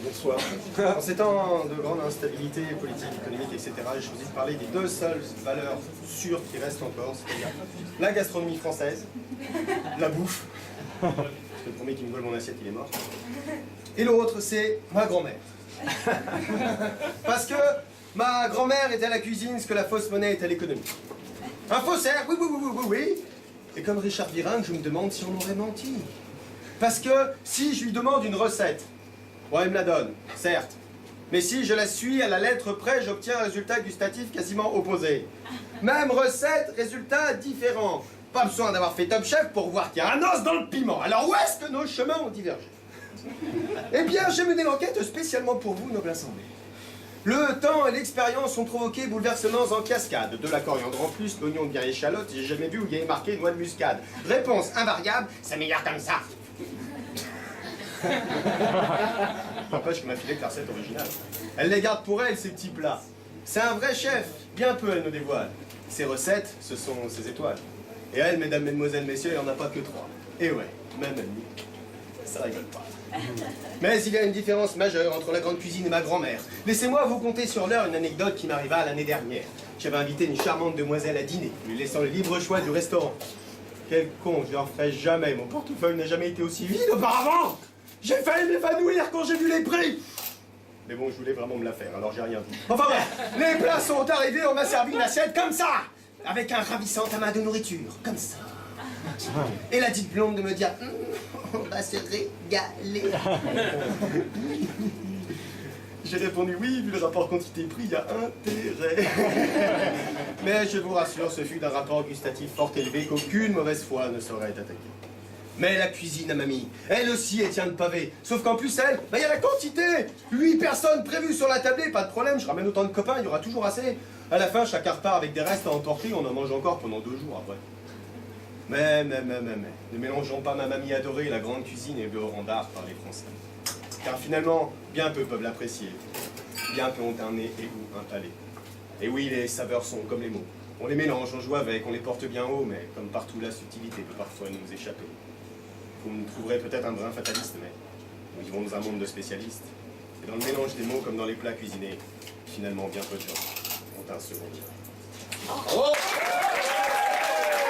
Bonsoir. En ces temps de grande instabilité politique, économique, etc., j'ai choisi de parler des deux seules valeurs sûres qui restent encore, c'est-à-dire la gastronomie française, la bouffe, parce que le premier qui me vole mon assiette, il est mort, et l'autre, c'est ma grand-mère. Parce que ma grand-mère est à la cuisine ce que la fausse monnaie est à l'économie. Un faussaire, oui, oui, oui, oui, oui, oui. Et comme Richard Virenque, je me demande si on aurait menti. Parce que si je lui demande une recette, bon, elle me la donne, certes. Mais si je la suis à la lettre près, j'obtiens un résultat gustatif quasiment opposé. Même recette, résultat différent. Pas besoin d'avoir fait Top Chef pour voir qu'il y a un os dans le piment. Alors où est-ce que nos chemins ont divergé? Eh bien, j'ai mené l'enquête spécialement pour vous, noble assemblée. Le temps et l'expérience ont provoqué bouleversements en cascade. De la coriandre en plus, l'oignon bien échalote, j'ai jamais vu où il y avait marqué noix de muscade. Réponse invariable, c'est meilleur comme ça. N'empêche que m'a filé que la recette originale. Elle les garde pour elle, ces petits plats. C'est un vrai chef, bien peu elle nous dévoile. Ses recettes, ce sont ses étoiles. Et elle, mesdames, mesdemoiselles, messieurs, il n'y en a pas que 3. Et ouais, même elle, ça rigole pas. Mais il y a une différence majeure entre la grande cuisine et ma grand-mère. Laissez-moi vous conter sur l'heure une anecdote qui m'arriva l'année dernière. J'avais invité une charmante demoiselle à dîner, lui laissant le libre choix du restaurant. Quel con, je ne le referai jamais. Mon portefeuille n'a jamais été aussi vide auparavant. J'ai failli m'évanouir quand j'ai vu les prix. Mais bon, je voulais vraiment me la faire, alors j'ai rien dit. Enfin bref, les plats sont arrivés, on m'a servi une assiette comme ça, avec un ravissant amas de nourriture, comme ça. Et la dite blonde de me dire, on va se régaler. J'ai répondu oui, vu le rapport quantité-prix, il y a intérêt. Mais je vous rassure, ce fut d'un rapport gustatif fort élevé qu'aucune mauvaise foi ne saurait attaquer. Mais la cuisine à mamie, elle aussi, elle tient le pavé. Sauf qu'en plus, elle, il y a la quantité. 8 personnes prévues sur la tablée, pas de problème, je ramène autant de copains, il y aura toujours assez. À la fin, chacun repart avec des restes à emporter, on en mange encore pendant 2 jours après. Mais, ne mélangeons pas ma mamie adorée, la grande cuisine et le rang d'art par les Français. Car finalement, bien peu peuvent l'apprécier. Bien peu ont un nez et ou un palais. Et oui, les saveurs sont comme les mots. On les mélange, on joue avec, on les porte bien haut, mais comme partout, la subtilité peut parfois nous échapper. Vous me trouverez peut-être un brin fataliste, mais nous vivons dans un monde de spécialistes. Et dans le mélange des mots comme dans les plats cuisinés, finalement, bien peu de gens ont un second. Oh